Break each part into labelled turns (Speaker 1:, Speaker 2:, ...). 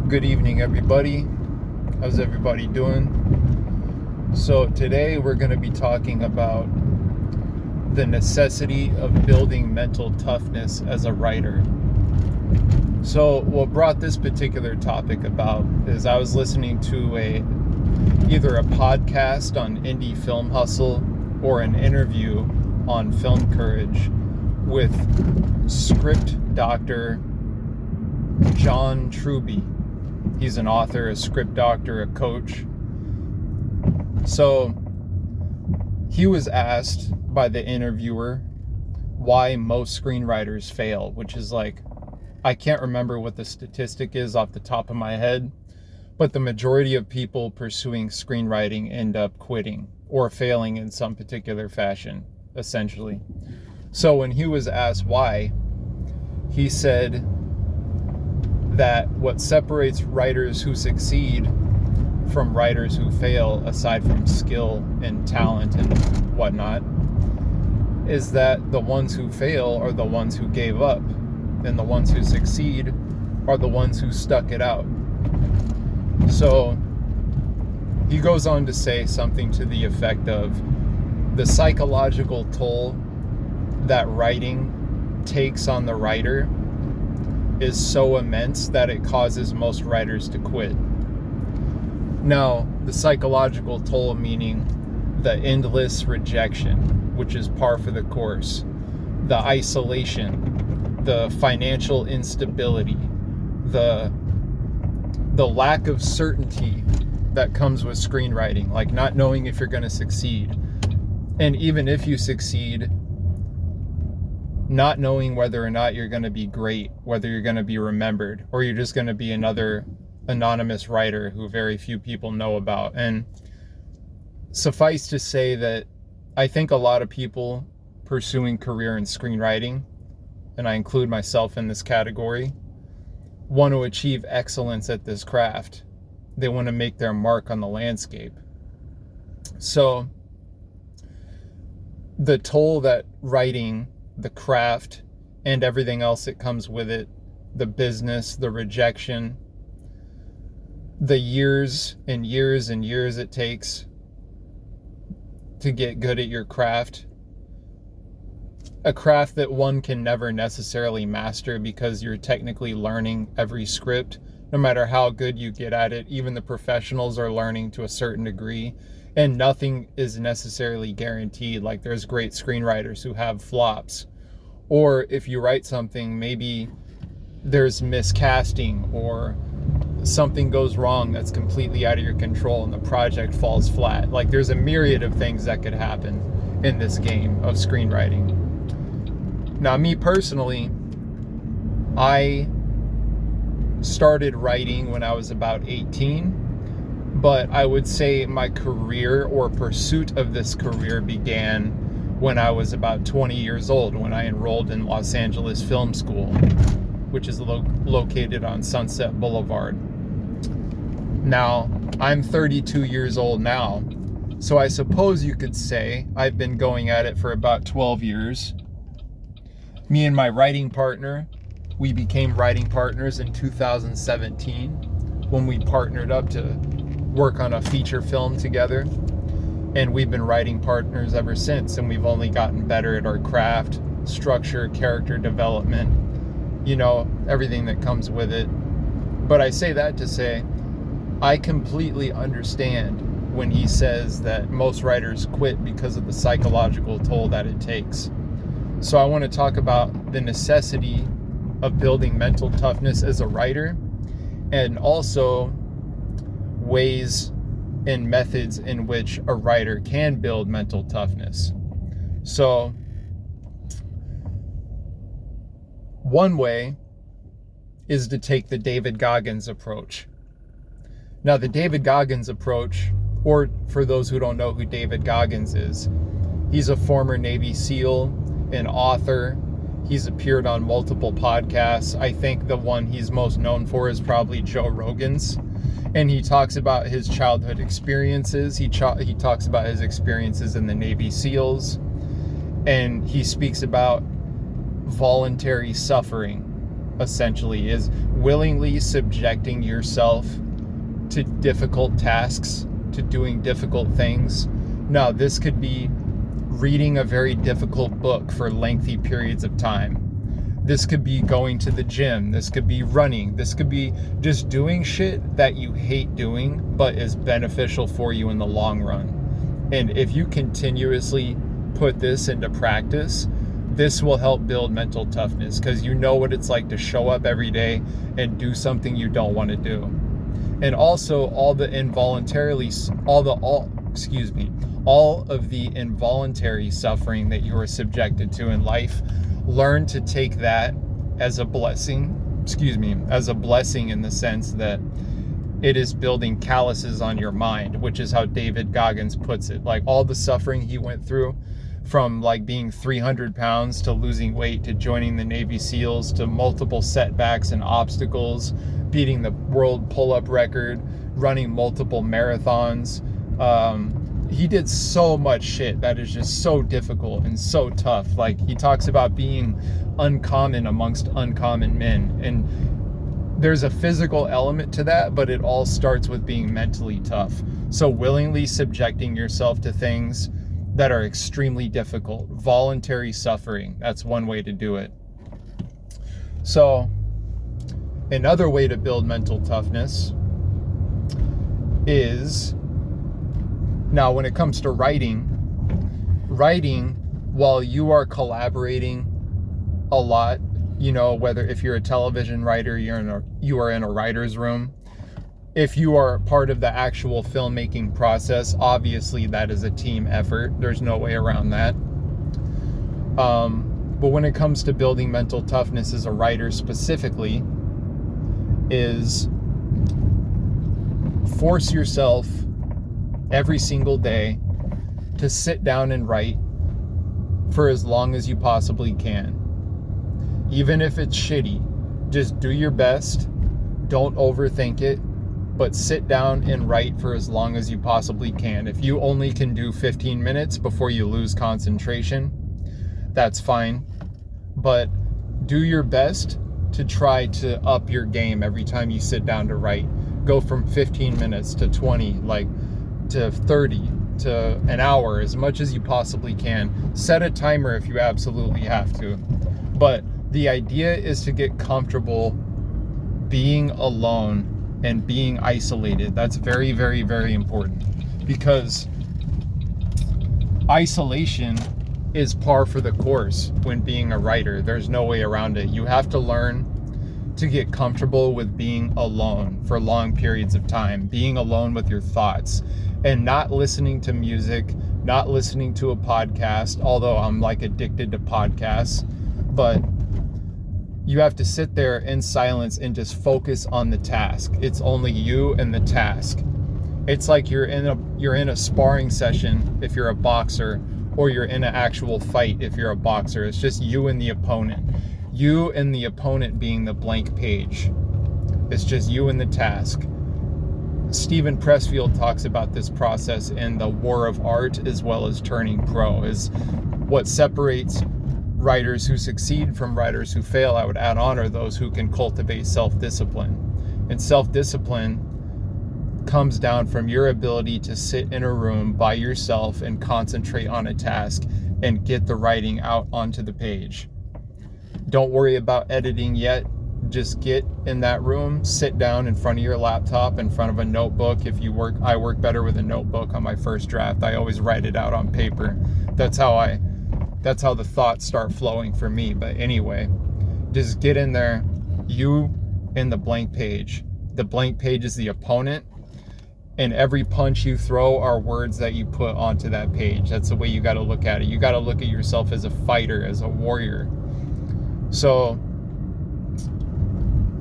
Speaker 1: Good evening, everybody. How's everybody doing? So today we're going to be talking about the necessity of building mental toughness as a writer. So what brought this particular topic about is I was listening to either a podcast on Indie Film Hustle or an interview on Film Courage with script doctor John Truby. He's an author, a script doctor, a coach. So he was asked by the interviewer why most screenwriters fail, which is I can't remember what the statistic is off the top of my head, but the majority of people pursuing screenwriting end up quitting or failing in some particular fashion, essentially. So when he was asked why, he said that what separates writers who succeed from writers who fail, aside from skill and talent and whatnot, is that the ones who fail are the ones who gave up, and the ones who succeed are the ones who stuck it out. So he goes on to say something to the effect of the psychological toll that writing takes on the writer is so immense that it causes most writers to quit. Now, the psychological toll meaning the endless rejection, which is par for the course, the isolation, the financial instability, the lack of certainty that comes with screenwriting, like not knowing if you're going to succeed. And even if you succeed, not knowing whether or not you're going to be great, whether you're going to be remembered, or you're just going to be another anonymous writer who very few people know about. And suffice to say that I think a lot of people pursuing career in screenwriting, and I include myself in this category, want to achieve excellence at this craft. They want to make their mark on the landscape. So the toll that writing, the craft, and everything else that comes with it, the business, the rejection, the years and years and years it takes to get good at your craft, a craft that one can never necessarily master because you're technically learning every script. No matter how good you get at it, even the professionals are learning to a certain degree, and nothing is necessarily guaranteed. Like, there's great screenwriters who have flops, or if you write something, maybe there's miscasting or something goes wrong that's completely out of your control and the project falls flat. Like, there's a myriad of things that could happen in this game of screenwriting. Now, me personally, I started writing when I was about 18, but I would say my career or pursuit of this career began when I was about 20 years old, when I enrolled in Los Angeles Film School, which is located on Sunset Boulevard. Now, I'm 32 years old now, so I suppose you could say I've been going at it for about 12 years. Me and my writing partner, we became writing partners in 2017 when we partnered up to work on a feature film together. And we've been writing partners ever since, and we've only gotten better at our craft, structure, character development, everything that comes with it. But I say that to say, I completely understand when he says that most writers quit because of the psychological toll that it takes. So I want to talk about the necessity of building mental toughness as a writer, and also ways and methods in which a writer can build mental toughness. So one way is to take the David Goggins approach. Now, the David Goggins approach, or for those who don't know who David Goggins is, he's a former Navy SEAL, an author. He's appeared on multiple podcasts. I think the one he's most known for is probably Joe Rogan's. And he talks about his childhood experiences. He talks about his experiences in the Navy SEALs. And he speaks about voluntary suffering essentially, is willingly subjecting yourself to difficult tasks, to doing difficult things. Now, this could be reading a very difficult book for lengthy periods of time. This could be going to the gym. This could be running. This could be just doing shit that you hate doing, but is beneficial for you in the long run. And if you continuously put this into practice, this will help build mental toughness, because you know what it's like to show up every day and do something you don't want to do. And also all of the involuntary suffering that you are subjected to in life, learn to take that as a blessing in the sense that it is building calluses on your mind, which is how David Goggins puts it. Like, all the suffering he went through, from like being 300 pounds to losing weight to joining the Navy SEALs to multiple setbacks and obstacles, beating the world pull-up record, running multiple marathons. He did so much shit that is just so difficult and so tough. Like, he talks about being uncommon amongst uncommon men. And there's a physical element to that, but it all starts with being mentally tough. So willingly subjecting yourself to things that are extremely difficult, voluntary suffering, that's one way to do it. So another way to build mental toughness is, now when it comes to writing while you are collaborating a lot, you know, whether if you're a television writer, you are in a writer's room. If you are part of the actual filmmaking process, obviously that is a team effort. There's no way around that. But when it comes to building mental toughness as a writer specifically, is force yourself every single day to sit down and write for as long as you possibly can. Even if it's shitty, just do your best. Don't overthink it, but sit down and write for as long as you possibly can. If you only can do 15 minutes before you lose concentration, that's fine. But do your best to try to up your game every time you sit down to write. Go from 15 minutes to 20, to 30, to an hour, as much as you possibly can. Set a timer if you absolutely have to. But the idea is to get comfortable being alone and being isolated. That's very, very, very important, because isolation is par for the course when being a writer. There's no way around it. You have to learn to get comfortable with being alone for long periods of time, being alone with your thoughts, and not listening to music, not listening to a podcast, although I'm like addicted to podcasts. But you have to sit there in silence and just focus on the task. It's only you and the task. It's like you're in a sparring session if you're a boxer, or you're in an actual fight if you're a boxer. It's just you and the opponent. You and the opponent being the blank page. It's just you and the task. Stephen Pressfield talks about this process in The War of Art, as well as Turning Pro, is what separates writers who succeed from writers who fail. I would add on, are those who can cultivate self-discipline. And self-discipline comes down from your ability to sit in a room by yourself and concentrate on a task and get the writing out onto the page. Don't worry about editing yet. Just get in that room, sit down in front of your laptop, in front of a notebook. I work better with a notebook on my first draft. I always write it out on paper. That's how the thoughts start flowing for me. But anyway, just get in there, you and the blank page. The blank page is the opponent, and every punch you throw are words that you put onto that page. That's the way you got to look at it. You got to look at yourself as a fighter, as a warrior. So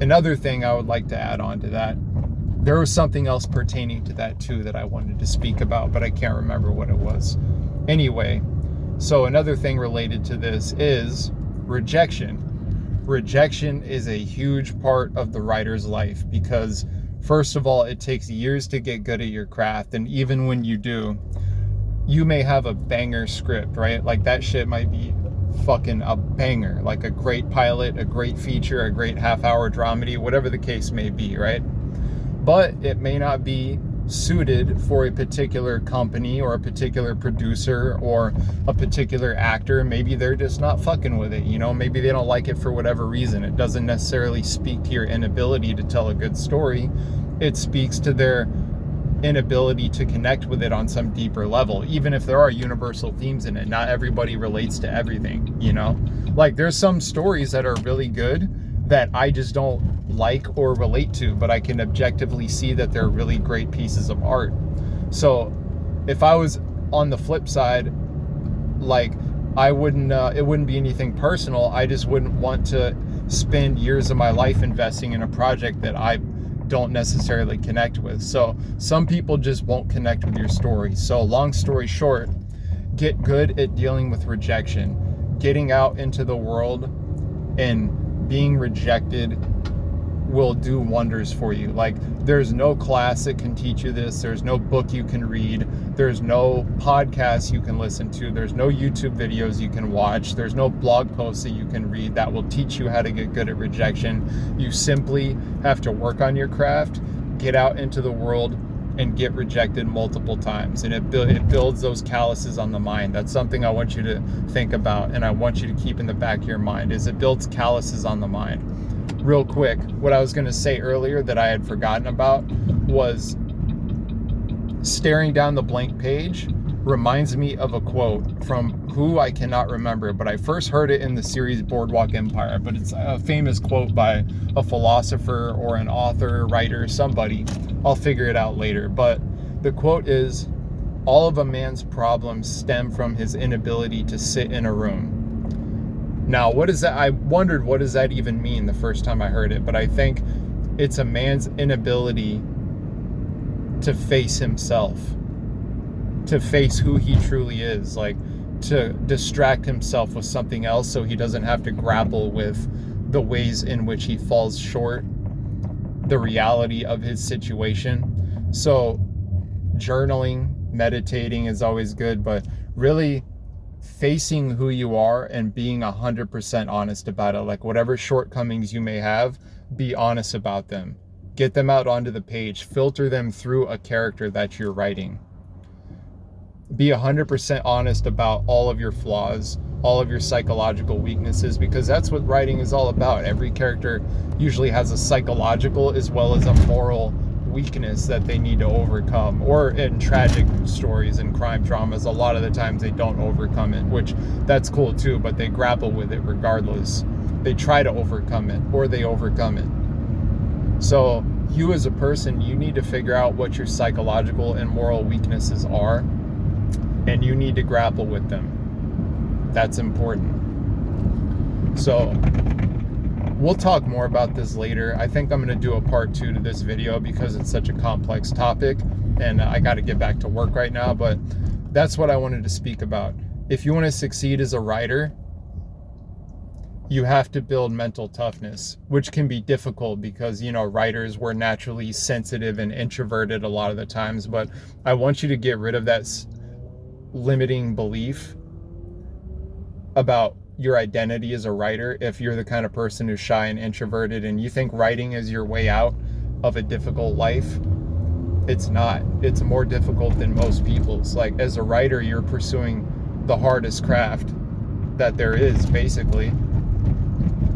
Speaker 1: another thing I would like to add on to that, there was something else pertaining to that too that I wanted to speak about, but I can't remember what it was. Anyway, so another thing related to this is rejection. Rejection is a huge part of the writer's life, because first of all, it takes years to get good at your craft. And even when you do, you may have a banger script, right? Like, that shit might be fucking a banger, like a great pilot, a great feature, a great half-hour dramedy, whatever the case may be, right? But it may not be suited for a particular company or a particular producer or a particular actor. Maybe they're just not fucking with it, you know? Maybe they don't like it for whatever reason. It doesn't necessarily speak to your inability to tell a good story. It speaks to their inability to connect with it on some deeper level. Even if there are universal themes in it, not everybody relates to everything, you know? Like, there's some stories that are really good that I just don't like or relate to, but I can objectively see that they're really great pieces of art. So if I was on the flip side, like, I wouldn't it wouldn't be anything personal. I just wouldn't want to spend years of my life investing in a project that I don't necessarily connect with. So some people just won't connect with your story. So long story short, get good at dealing with rejection. Getting out into the world and being rejected will do wonders for you. Like, there's no class that can teach you this. There's no book you can read. There's no podcast you can listen to. There's no YouTube videos you can watch. There's no blog posts that you can read that will teach you how to get good at rejection. You simply have to work on your craft, get out into the world, and get rejected multiple times. And it builds those calluses on the mind. That's something I want you to think about, and I want you to keep in the back of your mind, is it builds calluses on the mind. Real quick, what I was going to say earlier that I had forgotten about was staring down the blank page reminds me of a quote from who I cannot remember, but I first heard it in the series Boardwalk Empire, but it's a famous quote by a philosopher or an author, writer, somebody. I'll figure it out later, but the quote is, "All of a man's problems stem from his inability to sit in a room." Now, what is that? I wondered, what does that even mean the first time I heard it? But I think it's a man's inability to face himself, to face who he truly is, like to distract himself with something else so he doesn't have to grapple with the ways in which he falls short, the reality of his situation. So journaling, meditating is always good, but really facing who you are and being 100% honest about it. Like, whatever shortcomings you may have, be honest about them. Get them out onto the page. Filter them through a character that you're writing. Be 100% honest about all of your flaws, all of your psychological weaknesses, because that's what writing is all about. Every character usually has a psychological as well as a moral weakness that they need to overcome. Or in tragic stories and crime dramas, a lot of the times they don't overcome it, which that's cool too, but they grapple with it regardless. They try to overcome it, or they overcome it. So you as a person, you need to figure out what your psychological and moral weaknesses are, and you need to grapple with them. That's important. So we'll talk more about this later. I think I'm going to do a part 2 to this video because it's such a complex topic and I got to get back to work right now, but that's what I wanted to speak about. If you want to succeed as a writer, you have to build mental toughness, which can be difficult because, you know, writers were naturally sensitive and introverted a lot of the times, but I want you to get rid of that limiting belief about your identity as a writer. If you're the kind of person who's shy and introverted and you think writing is your way out of a difficult life, it's not. It's more difficult than most people's. Like, as a writer, you're pursuing the hardest craft that there is, basically,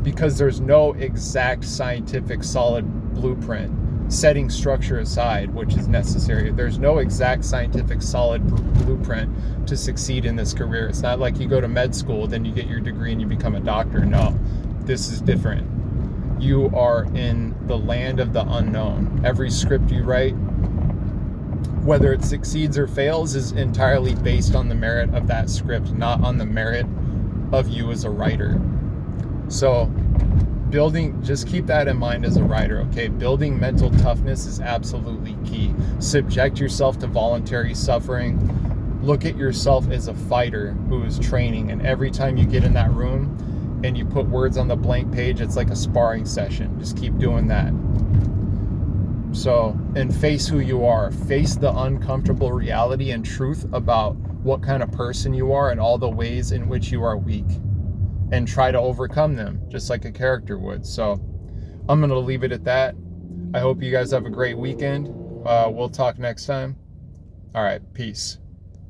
Speaker 1: because there's no exact scientific solid blueprint. Setting structure aside, which is necessary, there's no exact scientific solid blueprint to succeed in this career. It's not like you go to med school, then you get your degree and you become a doctor. No, this is different. You are in the land of the unknown. Every script you write, whether it succeeds or fails, is entirely based on the merit of that script, not on the merit of you as a writer. So just keep that in mind as a writer, okay? Building mental toughness is absolutely key. Subject yourself to voluntary suffering. Look at yourself as a fighter who is training, and every time you get in that room and you put words on the blank page, it's like a sparring session. Just keep doing that. So, and face who you are. Face the uncomfortable reality and truth about what kind of person you are and all the ways in which you are weak. and try to overcome them, just like a character would. So I'm going to leave it at that. I hope you guys have a great weekend. We'll talk next time. All right, peace.